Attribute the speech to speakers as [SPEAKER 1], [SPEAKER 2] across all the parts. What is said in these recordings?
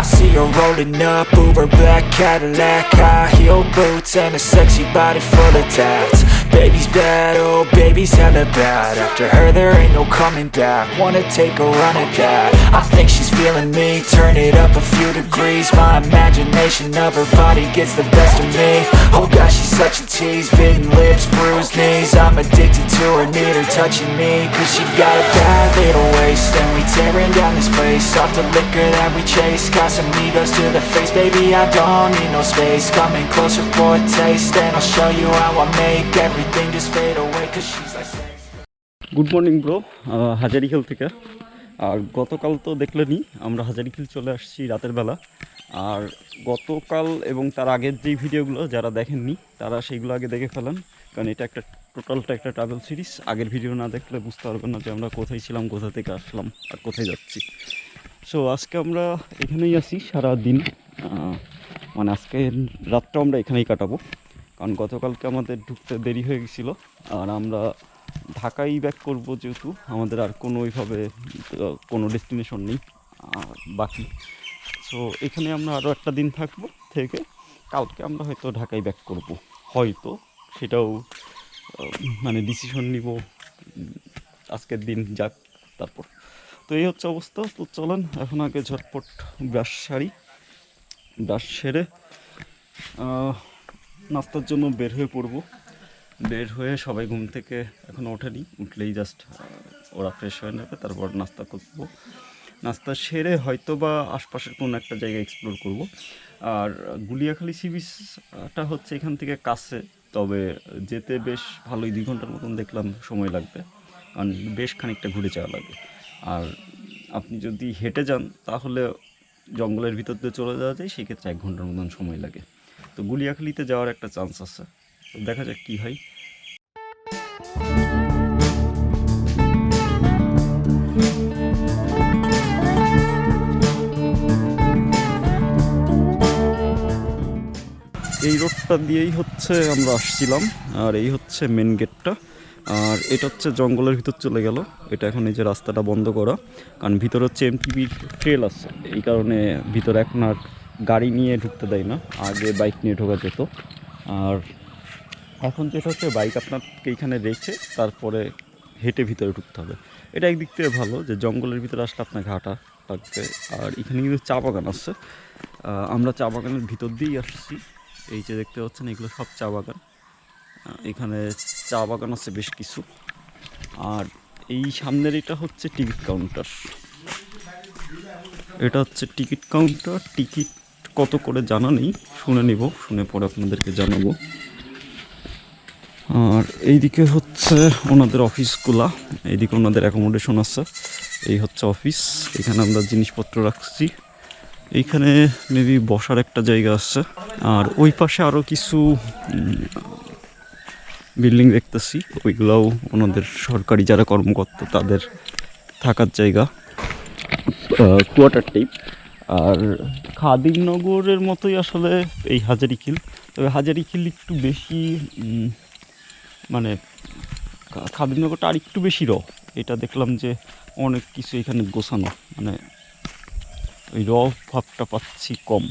[SPEAKER 1] I see her rolling up, Uber black Cadillac, high heel boots and a sexy body full of tats. Baby's bad, oh baby's hella bad. After her there ain't no coming back. Wanna take a run at that. I think she's feeling me. Turn it up a few degrees. My imagination of her body gets the best of me. Oh gosh, she's such a tease. Bitten lips, bruised knees. I'm addicted to her, need her touching me. Cause she got a bad little waist. And we tearing down this place off the liquor that we chase. Got some egos to the face, baby, I don't need no space. Coming closer for a taste, and I'll show you how I make everything just fade away. Cause she's like
[SPEAKER 2] good morning bro, Hazarikhal থেকে। আর গতকাল তো দেখলেনি আমরা হাজারিখাল চলে আসছি রাতের বেলা। আর গতকাল এবং তার আগের যেই ভিডিওগুলো যারা দেখেননি তারা সেইগুলো আগে দেখে ফেলেন, কারণ এটা টোটালটা একটা ট্রাভেল সিরিজ। আগের ভিডিও না দেখলে বুঝতে পারবেন না যে আমরা কোথায় ছিলাম, কোথা থেকে আসলাম আর কোথায় যাচ্ছি। সো আজকে আমরা এখানেই আছি সারাদিন, মানে আজকে রাতটা আমরা এখানেই কাটাবো, কারণ গতকালকে আমাদের ঢুকতে দেরি হয়ে গেছিলো। আর আমরা ঢাকাই ব্যাক করবো, যেহেতু আমাদের আর কোনো ওইভাবে কোনো ডেস্টিনেশন নেই বাকি। সো এখানে আমরা আরও একটা দিন থাকবো, থেকে কালকে আমরা হয়তো ঢাকাই ব্যাক করব, হয়তো সেটাও মানে ডিসিশন নিব আজকের দিন যাক তারপর। তো এই হচ্ছে অবস্থা। তো চলেন এখন আগে ঝটপট ব্রাশ সেরে নাস্তার জন্য বের হয়ে পড়বো। বের হয়ে সবাই ঘুম থেকে এখনও ওঠেনি, উঠলেই জাস্ট ওরা ফ্রেশ হয়ে নেবে, তারপর নাস্তা করবো। নাস্তা সেরে হয়তো বা আশপাশের কোনো একটা জায়গা এক্সপ্লোর করব। আর গুলিয়াখালী সি বিচটা হচ্ছে এখান থেকে কাছে, তবে যেতে বেশ ভালোই 2 ঘন্টার মতন দেখলাম সময় লাগবে, কারণ বেশ খানিকটা ঘুরে যাওয়া লাগে। আর আপনি যদি হেঁটে যান তাহলে জঙ্গলের ভিতর দিয়ে চলে যাওয়া যায়, সেক্ষেত্রে 1 ঘন্টার মতন সময় লাগে। তো গুলিয়াখালীতে যাওয়ার একটা চান্স আছে, তো দেখা যাক কী হয়। এই রোডটা দিয়েই হচ্ছে আমরা আসছিলাম, আর এই হচ্ছে মেন গেটটা। আর এটা হচ্ছে জঙ্গলের ভিতর চলে গেল। এটা এখন এই যে রাস্তাটা বন্ধ করা, কারণ ভিতরে হচ্ছে এমটিবির ট্রেল আছে, এই কারণে ভিতরে এখন আর গাড়ি নিয়ে ঢুকতে দেয় না, আগে বাইক নিয়ে ঢোকা যেত। আর এখন যেটা হচ্ছে বাইক আপনাকে এইখানে রেখে তারপরে হেঁটে ভিতরে ঢুকতে হবে। এটা একদিক থেকে ভালো যে জঙ্গলের ভিতরে আসলে আপনাকে হাঁটা লাগবে। আর এখানে কিন্তু চা বাগান আছে, আমরা চা বাগানের ভিতর দিয়েই আসছি। এই যে দেখতে পাচ্ছেন এগুলো সব চা বাগান, এখানে চা বাগান আছে বেশ কিছু। আর এই সামনের এটা হচ্ছে টিকিট কাউন্টার, এটা হচ্ছে টিকিট কাউন্টার। টিকিট কত করে জানা নেই, শুনে নিব, শুনে পরে আপনাদেরকে জানাবো। আর এইদিকে হচ্ছে ওনাদের অফিসগুলা, এইদিকে ওনাদের অ্যাকোমোডেশন আছে। এই হচ্ছে অফিস, এখানে আমরা জিনিসপত্র রাখছি। এইখানে মেবি বসার একটা জায়গা আছে। আর ওই পাশে আরও কিছু বিল্ডিং দেখতেছি, ওইগুলোও ওনাদের সরকারি যারা কর্মকর্তা তাদের থাকার জায়গা, কোয়ার্টার টাইপ। আর খাদিমনগরের মতোই আসলে এই হাজারিখিল, তবে হাজারিখিল একটু বেশি, মানে খাদিমনগরটা আর একটু বেশি এটা দেখলাম যে অনেক কিছু এখানে গোছানো, মানে ওই ভাবটা পাচ্ছি কম।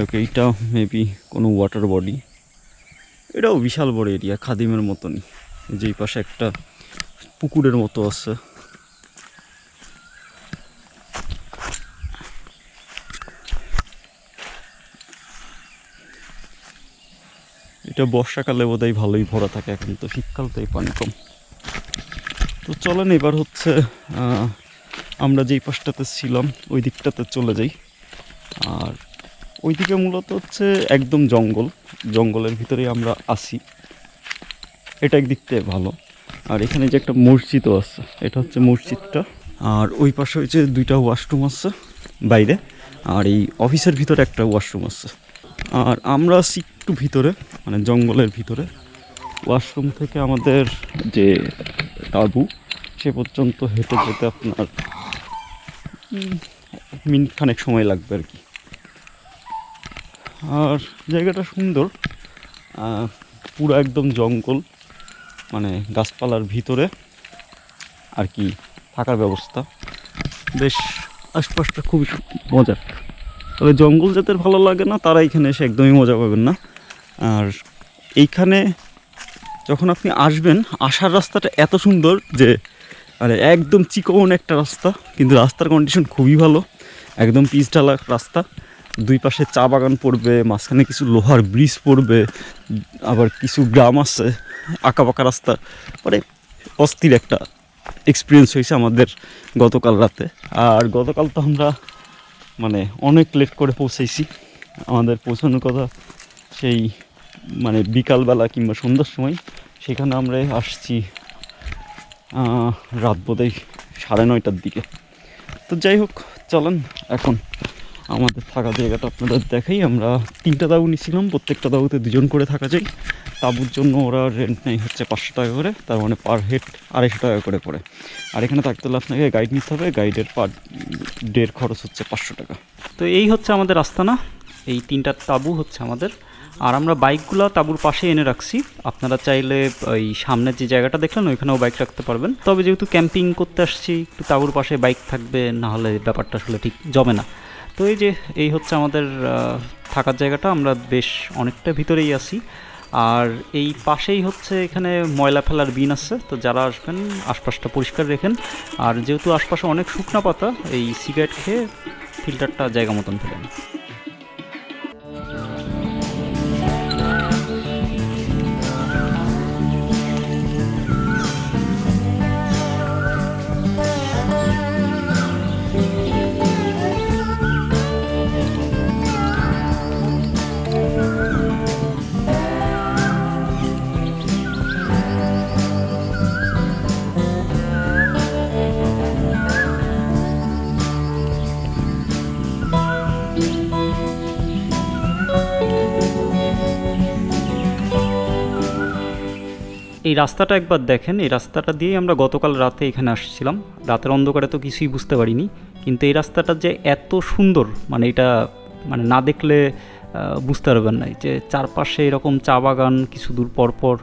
[SPEAKER 2] ওকে, এইটা মেবি কোনো ওয়াটার বডি, এটাও বিশাল বড় এরিয়া খাদিমের মতনই। যেই পাশে একটা পুকুরের মতো আছে। এটা বর্ষাকালে বোধহয় ভালোই ভরা থাকে, এখন তো শীতকাল, তাই পানি কম। তো চলেন এবার হচ্ছে আমরা যেই পাশটাতে ছিলাম ওই দিকটাতে চলে যাই। আর ওইদিকে মূলত হচ্ছে একদম জঙ্গলের ভিতরেই আমরা আসি, এটা একদিক থেকে ভালো। আর এখানে যে একটা মসজিদও আছে, এটা হচ্ছে মসজিদটা। আর ওই পাশে হচ্ছে 2টা ওয়াশরুম আছে বাইরে, আর এই অফিসের ভিতরে একটা ওয়াশরুম আছে। আর আমরা আছি একটু ভিতরে, মানে জঙ্গলের ভিতরে। ওয়াশরুম থেকে আমাদের যে তাঁবু সে পর্যন্ত হেঁটে যেতে আপনার মিনিট খানেক সময় লাগবে আর কি। আর জায়গাটা সুন্দর, পুরো একদম জঙ্গল, মানে গাছপালার ভিতরে আর কি থাকার ব্যবস্থা বেশ, আশপাশটা খুবই মজার। তবে জঙ্গল যাদের ভালো লাগে না তারা এখানে এসে একদমই মজা পাবেন না। আর এইখানে যখন আপনি আসবেন, আসার রাস্তাটা এত সুন্দর যে মানে একদম চিকন একটা রাস্তা, কিন্তু রাস্তার কন্ডিশন খুবই ভালো, একদম পিচ ঢালা রাস্তা। দুই পাশে চা বাগান পড়বে, মাঝখানে কিছু লোহার ব্রিজ পড়বে, আবার কিছু গ্রাম আছে, আঁকা বাঁকা রাস্তা, মানে অস্থির একটা এক্সপিরিয়েন্স হয়েছে আমাদের গতকাল রাতে। আর গতকাল তো আমরা মানে অনেক লেট করে পৌঁছাইছি, আমাদের পৌঁছানোর কথা সেই মানে বিকালবেলা কিংবা সন্ধ্যার সময়, সেখানে আমরা আসছি রাত বোধহয় 9:30টার দিকে। তো যাই হোক, চলেন এখন আমাদের থাকা জায়গাটা আপনাদের দেখাই। আমরা 3টা তাঁবু নিয়েছিলাম, প্রত্যেকটা তাঁবুতে 2জন করে থাকা যায়। তাঁবুর জন্য ওরা রেন্ট নেয় হচ্ছে 500 টাকা করে, তার মানে পার হেড 250 টাকা করে পড়ে। আর এখানে থাকতে হলে আপনাকে গাইড নিতে হবে, গাইডের পার ডের খরচ হচ্ছে 500 টাকা। তো এই হচ্ছে আমাদের আস্তানা, এই 3টা তাঁবু হচ্ছে আমাদের। আর আমরা বাইকগুলো তাঁবুর পাশে এনে রাখছি, আপনারা চাইলে ওই সামনের যে জায়গাটা দেখলেন ওইখানেও বাইক রাখতে পারবেন। তবে যেহেতু ক্যাম্পিং করতে আসছি, একটু তাঁবুর পাশে বাইক থাকবে, না হলে ব্যাপারটা আসলে ঠিক জমে না। তো এই হচ্ছে আমাদের থাকার জায়গাটা, আমরা বেশ অনেকটা ভিতরেই আছি। আর এই পাশেই হচ্ছে এখানে ময়লা ফেলার বিন আছে, তো যারা আসবেন আশপাশটা পরিষ্কার রেখেন। আর যেহেতু আশপাশে অনেক শুকনা পাতা, এই সিগারেট খেয়ে ফিল্টারটা জায়গা মতন ফেলেন। এই রাস্তাটা একবার দেখেন, এই রাস্তাটা দিয়েই আমরা গতকাল রাতে এখানে আসছিলাম। রাতের অন্ধকারে তো কিছুই বুঝতে পারিনি, কিন্তু এই রাস্তাটা যে এত সুন্দর, মানে এটা মানে না দেখলে বুঝতে পারবেন না। যে চারপাশে এরকম চা বাগান, কিছু দূর পরপর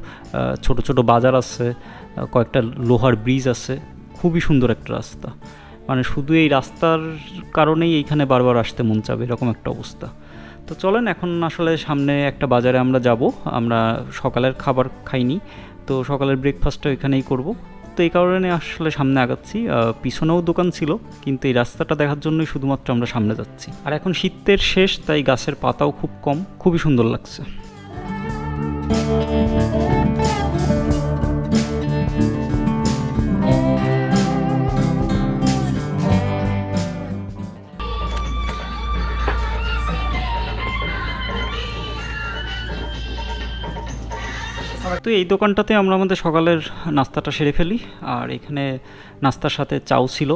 [SPEAKER 2] ছোট ছোট বাজার আছে, কয়েকটা লোহার ব্রিজ আছে, খুবই সুন্দর একটা রাস্তা। মানে শুধু এই রাস্তার কারণেই এইখানে বারবার আসতে মন চাবে, এরকম একটা অবস্থা। তো চলেন এখন আসলে সামনে একটা বাজারে আমরা যাব। আমরা সকালের খাবার খাইনি, তো সকালের ব্রেকফাস্টটা এখানেই করব। তো এই কারণে আসলে সামনে আগাচ্ছি। পিছনেও দোকান ছিল, কিন্তু এই রাস্তাটা দেখার জন্যই শুধুমাত্র আমরা সামনে যাচ্ছি। আর এখন শীতের শেষ, তাই গাছের পাতাও খুব কম, খুবই সুন্দর লাগছে। তো এই দোকানটাতে আমরা আমাদের সকালের নাস্তাটা সেরে ফেলি। আর এখানে নাস্তার সাথে চাও ছিল।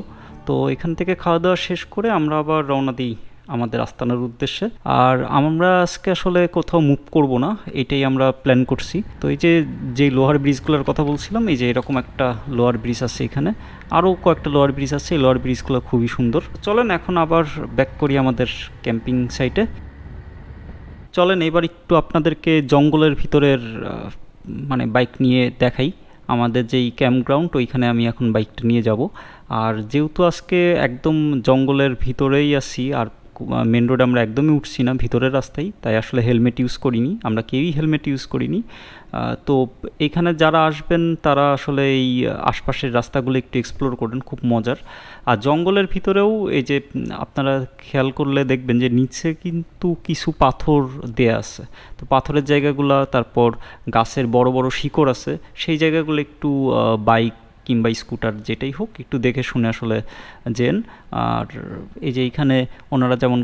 [SPEAKER 2] তো এখান থেকে খাওয়া দাওয়া শেষ করে আমরা আবার রওনা দিই আমাদের আস্তানার উদ্দেশ্যে। আর আমরা আজকে আসলে কোথাও মুভ করব না, এটাই আমরা প্ল্যান করছি। তো এই যে লোহার ব্রিজগুলোর কথা বলছিলাম, এই যে এরকম একটা লোহার ব্রিজ আছে এখানে, আরও কয়েকটা লোহার ব্রিজ আছে। এই লোহার ব্রিজগুলো খুবই সুন্দর। চলেন এখন আবার ব্যাক করি আমাদের ক্যাম্পিং সাইটে। চলেন এবার একটু আপনাদেরকে জঙ্গলের ভিতরের মানে বাইক নিয়ে দেখাই। আমাদের যেই ক্যাম্পগ্রাউন্ড, ওইখানে আমি এখন বাইকটা নিয়ে যাব। আর যেহেতু আজকে একদম জঙ্গলের ভিতরেই আছি, আর মেন রোডে আমরা একদমই উঠছি না, ভিতরের রাস্তায়, তাই আসলে হেলমেট ইউজ করিনি, আমরা কেউই হেলমেট ইউজ করিনি। তো এখানে যারা আসবেন তারা আসলে এই আশপাশের রাস্তাগুলো একটু এক্সপ্লোর করবেন, খুব মজার। আর জঙ্গলের ভিতরেও এই যে আপনারা খেয়াল করলে দেখবেন যে নিচে কিন্তু কিছু পাথর দেয়া আছে। তো পাথরের জায়গাগুলো, তারপর গাছের বড় বড় শিকড় আছে, সেই জায়গাগুলো একটু বাইক কিংবা স্কুটার যেটাই হোক একটু দেখে শুনে আসলে যেন। আর এই যে এইখানে ওনারা যেমন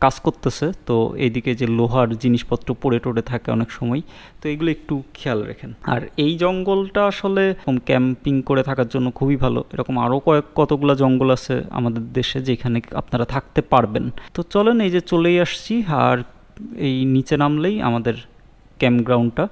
[SPEAKER 2] কাজ করতেছে, তো এইদিকে যে লোহার জিনিসপত্র পড়ে টড়ে থাকে অনেক সময়, তো এগুলো একটু খেয়াল রাখেন। আর এই জঙ্গলটা আসলে ক্যাম্পিং করে থাকার জন্য খুবই ভালো। এরকম আরও কতগুলো জঙ্গল আছে আমাদের দেশে যেখানে আপনারা থাকতে পারবেন। তো চলেন, এই যে চলেই আসছি, আর এই নিচে নামলেই আমাদের ক্যাম্পগ্রাউন্ডটা।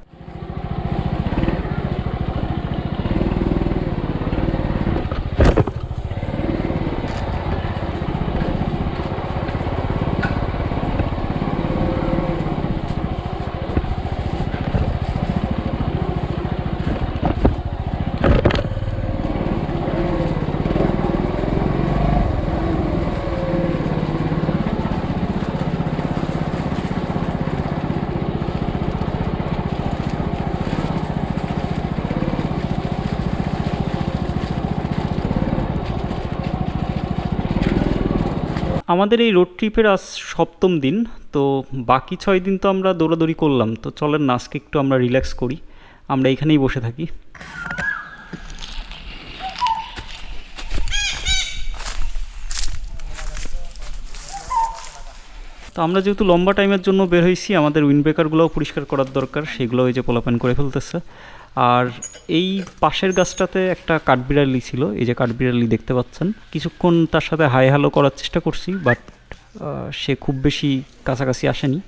[SPEAKER 2] আমাদের এই রোড ট্রিপের আজ 7ম দিন, তো বাকি 6 দিন তো আমরা দৌড়াদৌড়ি করলাম। তো চলেন না আজকে একটু আমরা রিল্যাক্স করি, আমরা এখানেই বসে থাকি। তো আমরা যেহেতু লম্বা টাইমের জন্য বের হয়েছি, আমাদের উইন্ডব্রেকারগুলোও পরিষ্কার করার দরকার, সেগুলো ওই যে পোলাপান করে ফেলতেছে। আর এই পাশের গাছটাতে একটা কাঠবিড়ালি ছিল, এই যে কাঠবিড়ালি দেখতে পাচ্ছেন। কিছুক্ষণ তার সাথে হাই হ্যালো করার চেষ্টা করছি, বাট সে খুব বেশি কাছাকাছি আসেনি।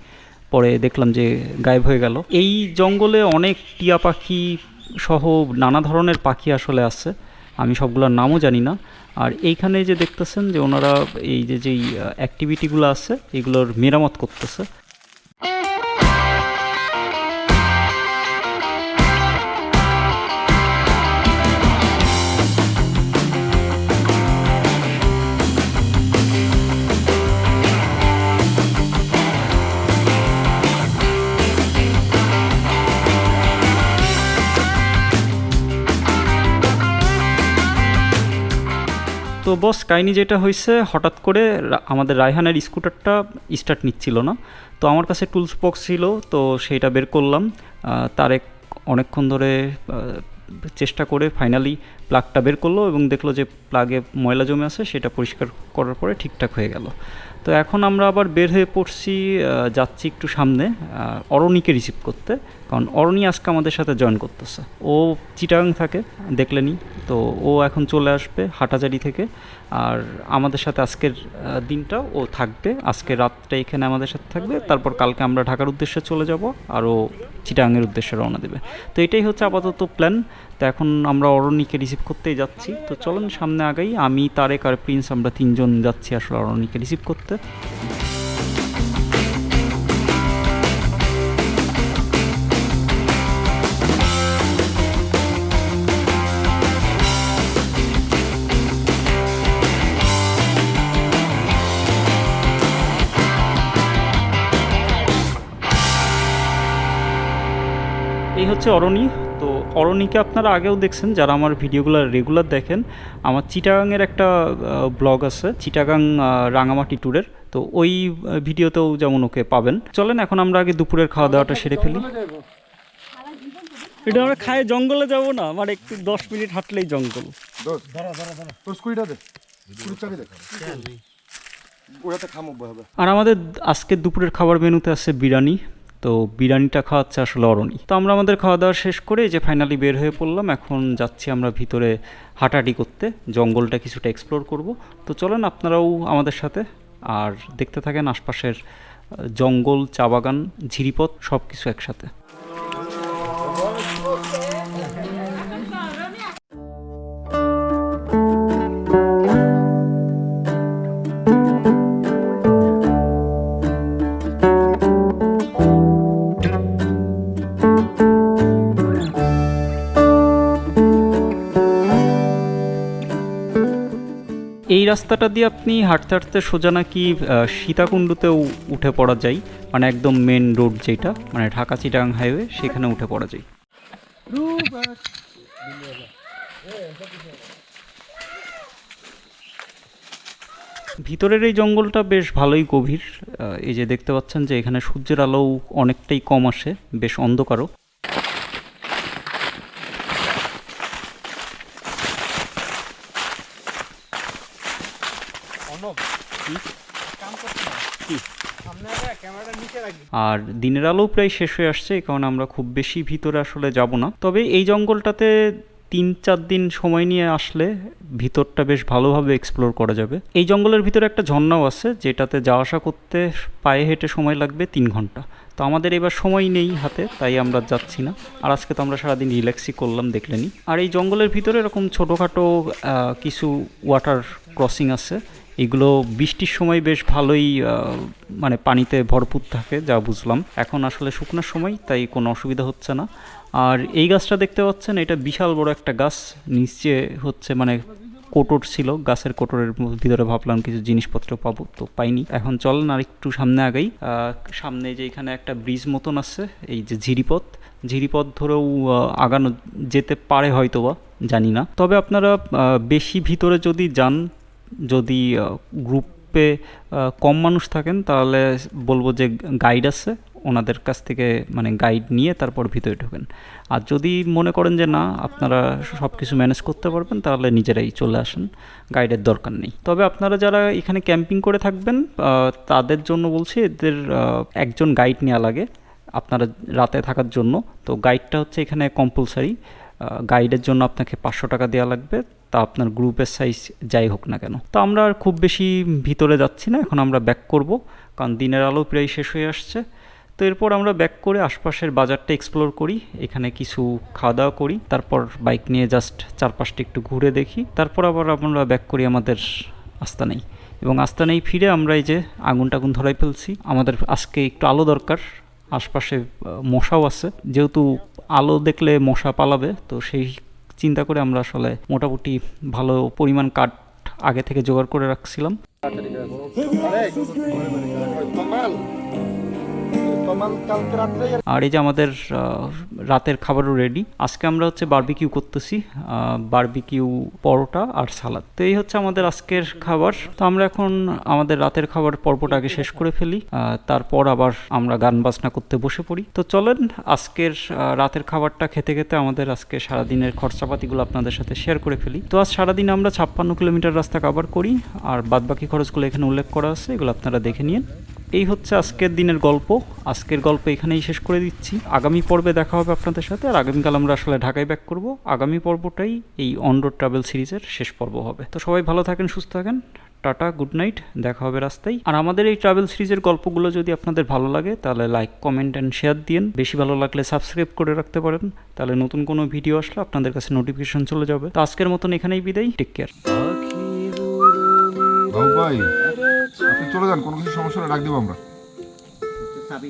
[SPEAKER 2] পরে দেখলাম যে গায়েব হয়ে গেল। এই জঙ্গলে অনেক টিয়া পাখি সহ নানা ধরনের পাখি আসলে আছে, আমি সবগুলোর নামও জানি না। আর এইখানে যে দেখতেছেন যে ওনারা এই যে যেই অ্যাক্টিভিটিগুলো আছে এগুলোর মেরামত করতেছে। তো বস, কাহিনি যেটা হয়েছে, হঠাৎ করে আমাদের রায়হানের স্কুটারটা স্টার্ট নিচ্ছিল না। তো আমার কাছে টুলস বক্স ছিল, তো সেইটা বের করলাম। তার অনেকক্ষণ ধরে চেষ্টা করে ফাইনালি প্লাগটা বের করলো এবং দেখলো যে প্লাগে ময়লা জমে আছে, সেটা পরিষ্কার করার পরে ঠিকঠাক হয়ে গেল। তো এখন আমরা আবার বের হয়ে পড়ছি, যাচ্ছি একটু সামনে অরণিকে রিসিভ করতে, কারণ অরণি আজকে আমাদের সাথে জয়েন করতেছে। ও চিটাগাং থাকে, দেখলেনি, তো ও এখন চলে আসবে হাটাজারি থেকে। আর আমাদের সাথে আজকের দিনটা ও থাকবে, আজকে রাতটা এখানে আমাদের সাথে থাকবে, তারপর কালকে আমরা ঢাকার উদ্দেশ্যে চলে যাব আর ও চিটাগাংয়ের উদ্দেশ্যে রওনা দেবে। তো এটাই হচ্ছে আপাতত প্ল্যান। তো এখন আমরা অরণিকে রিসিভ করতেই যাচ্ছি। তো চলেন সামনে আগাই, আমি তারেক আর প্রিন্স আমরা 3 জন যাচ্ছি আসলে অরণিকে রিসিভ করতে। এই হচ্ছে অরণি। তো অরণিকে আপনারা আগেও দেখছেন, যারা আমার ভিডিওগুলো রেগুলার দেখেন। আমার চিটাগাংয়ের একটা ব্লগ আছে, চিটাগাং রাঙামাটি ট্যুরের, তো ওই ভিডিওতেও যেমন ওকে পাবেন। চলেন এখন আমরা আগে দুপুরের খাওয়া দাওয়াটা সেরে ফেলি। এটা আমরা খায় জঙ্গলে যাব না, আমার একটু 10 মিনিট হাঁটলেই জঙ্গল। আর আমাদের আজকের দুপুরের খাবার মেনুতে আছে বিরিয়ানি। তো বিরিয়ানিটা খাওয়াচ্ছে আসলে অরণি। তো আমরা আমাদের খাওয়া দাওয়া শেষ করে যে ফাইনালি বের হয়ে পড়লাম, এখন যাচ্ছি আমরা ভিতরে হাঁটাহাঁটি করতে, জঙ্গলটা কিছুটা এক্সপ্লোর করব। তো চলেন আপনারাও আমাদের সাথে, আর দেখতে থাকেন আশপাশের জঙ্গল, চা বাগান, ঝিরিপথ সব কিছু একসাথে। এই রাস্তাটা দিয়ে আপনি হাঁটতে হাঁটতে সোজা নাকি সীতাকুণ্ডতেও উঠে পড়া যায়, মানে একদম মেন রোড যেটা, মানে ঢাকা চিটাগাং হাইওয়ে, সেখানে উঠে পড়া যায়। ভিতরের এই জঙ্গলটা বেশ ভালোই গভীর। এই যে দেখতে পাচ্ছেন যে এখানে সূর্যের আলোও অনেকটাই কম আসে, বেশ অন্ধকারও। আর দিনের আলো প্রায় শেষ হয়ে আসছে, এই কারণে আমরা খুব বেশি ভিতরে আসলে যাব না। তবে এই জঙ্গলটাতে 3-4 দিন সময় নিয়ে আসলে ভিতরটা বেশ ভালোভাবে এক্সপ্লোর করা যাবে। এই জঙ্গলের ভিতরে একটা ঝর্ণাও আছে, যেটাতে যাওয়া আসা করতে পায়ে হেঁটে সময় লাগবে 3 ঘন্টা। তো আমাদের এবার সময় নেই হাতে, তাই আমরা যাচ্ছি না। আর আজকে তো আমরা সারাদিন রিল্যাক্সই করলাম, দেখলেনি। আর এই জঙ্গলের ভিতরে এরকম ছোটোখাটো কিছু ওয়াটার ক্রসিং আছে, এগুলো বৃষ্টির সময় বেশ ভালোই মানে পানিতে ভরপুর থাকে যা বুঝলাম। এখন আসলে শুকনোর সময়, তাই কোনো অসুবিধা হচ্ছে না। আর এই গাছটা দেখতে পাচ্ছেন, এটা বিশাল বড় একটা গাছ, নিচে হচ্ছে মানে কোটর ছিল, গাছের কোটরের ভিতরে ভাবলাম কিছু জিনিসপত্র পাবো, তো পাইনি। এখন চলেন আর একটু সামনে আগাই। সামনে যে এখানে একটা ব্রিজ মতন আছে, এই যে ঝিরিপথ ধরেও আগানো যেতে পারে হয়তোবা, জানি না। তবে আপনারা বেশি ভিতরে যদি যান, যদি গ্রুপ গ্রুপে কম মানুষ থাকেন তাহলে বলবো যে গাইড আছে, ওনাদের কাছ থেকে মানে গাইড নিয়ে তারপর ভিতরে ঢোকেন। আর যদি মনে করেন যে না আপনারা সব কিছু ম্যানেজ করতে পারবেন তাহলে নিজেরাই চলে আসেন, গাইডের দরকার নেই। তবে আপনারা যারা এখানে ক্যাম্পিং করে থাকবেন তাদের জন্য বলছি এদের একজন গাইড নেওয়া লাগে আপনারা রাতে থাকার জন্য। তো গাইডটা হচ্ছে এখানে কম্পালসারি, গাইডের জন্য আপনাকে 500 টাকা দেওয়া লাগবে, তা আপনার গ্রুপের সাইজ যাই হোক না কেন। তো আমরা আর খুব বেশি ভিতরে যাচ্ছি না, এখন আমরা ব্যাক করব কারণ দিনের আলো প্রায় শেষ হয়ে আসছে। তো এরপর আমরা ব্যাক করে আশপাশের বাজারটা এক্সপ্লোর করি, এখানে কিছু খাওয়া দাওয়া করি, তারপর বাইক নিয়ে জাস্ট চারপাশটা একটু ঘুরে দেখি, তারপর আবার আমরা ব্যাক করি আমাদের আস্তানায়। এবং আস্তানায় ফিরে আমরা এই যে আগুন টাগুন ধরাই ফেলছি, আমাদের আজকে একটু আলো দরকার, আশপাশে মশাও আছে, যেহেতু আলো দেখলে মশা পালাবে, তো সেই চিন্তা করে আমরা আসলে মোটামুটি ভালো পরিমাণ কাঠ আগে থেকে জোগাড় করে রাখছিলাম। আর এই যে আমাদের রাতের খাবারও রেডি। আজকে আমরা হচ্ছে বারবিকিউ করতেছি, বারবিকিউ পরোটা আর সালাদ। তো এই হচ্ছে আমাদের আজকের খাবার। তো আমরা এখন আমাদের রাতের খাবার পর্বটা আগে শেষ করে ফেলি, তারপর আবার আমরা গান বাজনা করতে বসে পড়ি। তো চলেন আজকের রাতের খাবারটা খেতে খেতে আমাদের আজকে সারাদিনের খরচাপাতিগুলো আপনাদের সাথে শেয়ার করে ফেলি। তো আজ সারাদিন আমরা 56 কিলোমিটার রাস্তা কভার করি, আর বাদবাকি খরচগুলো এখানে উল্লেখ করা আছে, এগুলো আপনারা দেখে নিন। এই হচ্ছে আজকের দিনের গল্প। আজকের গল্প এখানেই শেষ করে দিচ্ছি, আগামী পর্বে দেখা হবে আপনাদের সাথে। আর আগামীকাল আমরা আসলে ঢাকায় ব্যাক করব, আগামী পর্বটাই এই অন রোড ট্রাভেল সিরিজের শেষ পর্ব হবে। তো সবাই ভালো থাকেন, সুস্থ থাকেন, টাটা, গুড নাইট, দেখা হবে রাস্তায়। আর আমাদের এই ট্রাভেল সিরিজের গল্পগুলো যদি আপনাদের ভালো লাগে তাহলে লাইক, কমেন্ট অ্যান্ড শেয়ার দিন। বেশি ভালো লাগলে সাবস্ক্রাইব করে রাখতে পারেন, তাহলে নতুন কোনো ভিডিও আসলে আপনাদের কাছে নোটিফিকেশন চলে যাবে। তো আজকের মতন এখানেই বিদায়, টেক কেয়ার।
[SPEAKER 3] ভাই আপনি চলে যান, কোনো কিছু সমস্যা হলে ডাক দেবো আমরা। চাবি